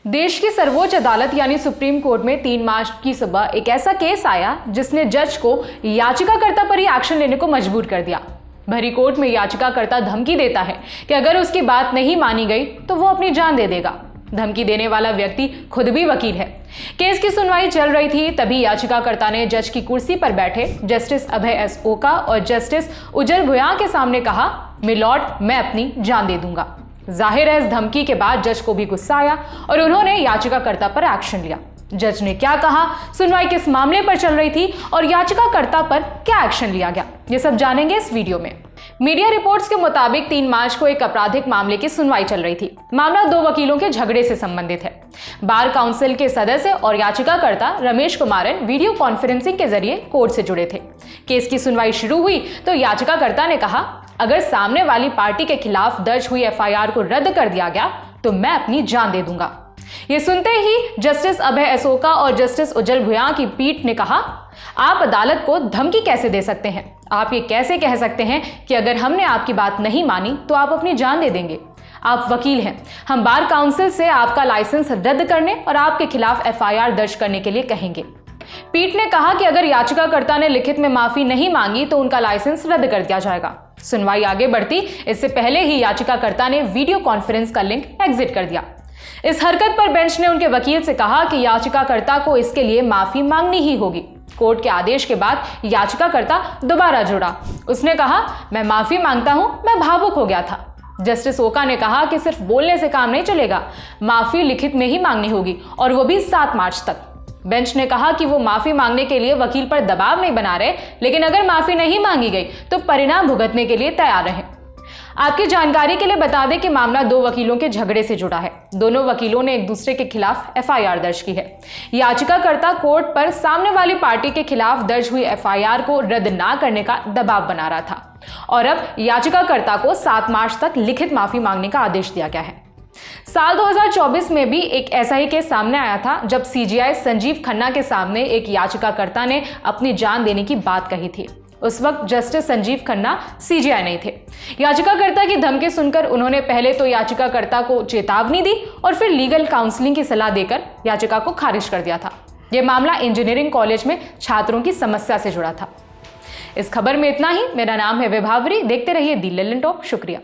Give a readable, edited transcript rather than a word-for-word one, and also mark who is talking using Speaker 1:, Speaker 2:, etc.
Speaker 1: देश की सर्वोच्च अदालत यानी सुप्रीम कोर्ट में 3 मार्च की सुबह एक ऐसा केस आया जिसने जज को याचिकाकर्ता पर ही एक्शन लेने को मजबूर कर दिया। भरी कोर्ट में याचिकाकर्ता धमकी देता है कि अगर उसकी बात नहीं मानी गई तो वो अपनी जान दे देगा। धमकी देने वाला व्यक्ति खुद भी वकील है। केस की सुनवाई चल रही थी, तभी याचिकाकर्ता ने जज की कुर्सी पर बैठे जस्टिस अभय एस ओका और जस्टिस उज्जवल भुयां के सामने कहा, मिलॉर्ड, मैं अपनी जान दे दूंगा। जाहिर है इस धमकी के बाद जज को भी गुस्सा आया और उन्होंने याचिकाकर्ता पर एक्शन लिया। जज ने क्या कहा, सुनवाई किस मामले पर चल रही थी और याचिकाकर्ता पर क्या एक्शन लिया गया, ये सब जानेंगे इस वीडियो में। मीडिया रिपोर्ट्स के मुताबिक 3 मार्च को एक आपराधिक मामले की सुनवाई चल रही थी। मामला 2 वकीलों के झगड़े से संबंधित है। बार काउंसिल के सदस्य और याचिकाकर्ता रमेश कुमारन वीडियो कॉन्फ्रेंसिंग के जरिए कोर्ट से जुड़े थे। केस की सुनवाई शुरू हुई तो याचिकाकर्ता ने कहा, अगर सामने वाली पार्टी के खिलाफ दर्ज हुई एफआईआर को रद्द कर दिया गया तो मैं अपनी जान दे दूंगा। ये सुनते ही जस्टिस अभय एस ओका और जस्टिस उज्जवल भुयां की पीठ ने कहा, आप अदालत को धमकी कैसे दे सकते हैं? आप ये कैसे कह सकते हैं कि अगर हमने आपकी बात नहीं मानी तो आप अपनी जान दे देंगे? आप वकील हैं, हम बार काउंसिल से आपका लाइसेंस रद्द करने और आपके खिलाफ एफआईआर दर्ज करने के लिए कहेंगे। पीठ ने कहा कि अगर याचिकाकर्ता ने लिखित में माफी नहीं मांगी तो उनका लाइसेंस रद्द कर दिया जाएगा। सुनवाई आगे बढ़ती इससे पहले ही याचिकाकर्ता ने वीडियो कॉन्फ्रेंस का लिंक एग्जिट कर दिया। इस हरकत पर बेंच ने उनके वकील से कहा कि याचिकाकर्ता को इसके लिए माफी मांगनी ही होगी। कोर्ट के आदेश के बाद याचिकाकर्ता दोबारा जुड़ा। उसने कहा, मैं माफी मांगता हूं, मैं भावुक हो गया था। जस्टिस ओका ने कहा कि सिर्फ बोलने से काम नहीं चलेगा, माफी लिखित में ही मांगनी होगी और वो भी 7 मार्च तक। बेंच ने कहा कि वो माफी मांगने के लिए वकील पर दबाव नहीं बना रहे, लेकिन अगर माफी नहीं मांगी गई तो परिणाम भुगतने के लिए तैयार रहें। आपकी जानकारी के लिए बता दें कि मामला 2 वकीलों के झगड़े से जुड़ा है। दोनों वकीलों ने एक दूसरे के खिलाफ एफआईआर दर्ज की है। याचिकाकर्ता कोर्ट पर सामने वाली पार्टी के खिलाफ दर्ज हुई एफआईआर को रद्द ना करने का दबाव बना रहा था और अब याचिकाकर्ता को 7 मार्च तक लिखित माफी मांगने का आदेश दिया गया है। साल 2024 में भी एक ऐसा ही केस सामने आया था जब सीजीआई संजीव खन्ना के सामने एक याचिकाकर्ता ने अपनी जान देने की बात कही थी। उस वक्त जस्टिस संजीव खन्ना सीजीआई नहीं थे। याचिकाकर्ता की धमकी सुनकर उन्होंने पहले तो याचिकाकर्ता को चेतावनी दी और फिर लीगल काउंसलिंग की सलाह देकर याचिका को खारिज कर दिया था। यह मामला इंजीनियरिंग कॉलेज में छात्रों की समस्या से जुड़ा था। इस खबर में इतना ही। मेरा नाम है विभावरी। देखते रहिए दी लेलन टॉप। शुक्रिया।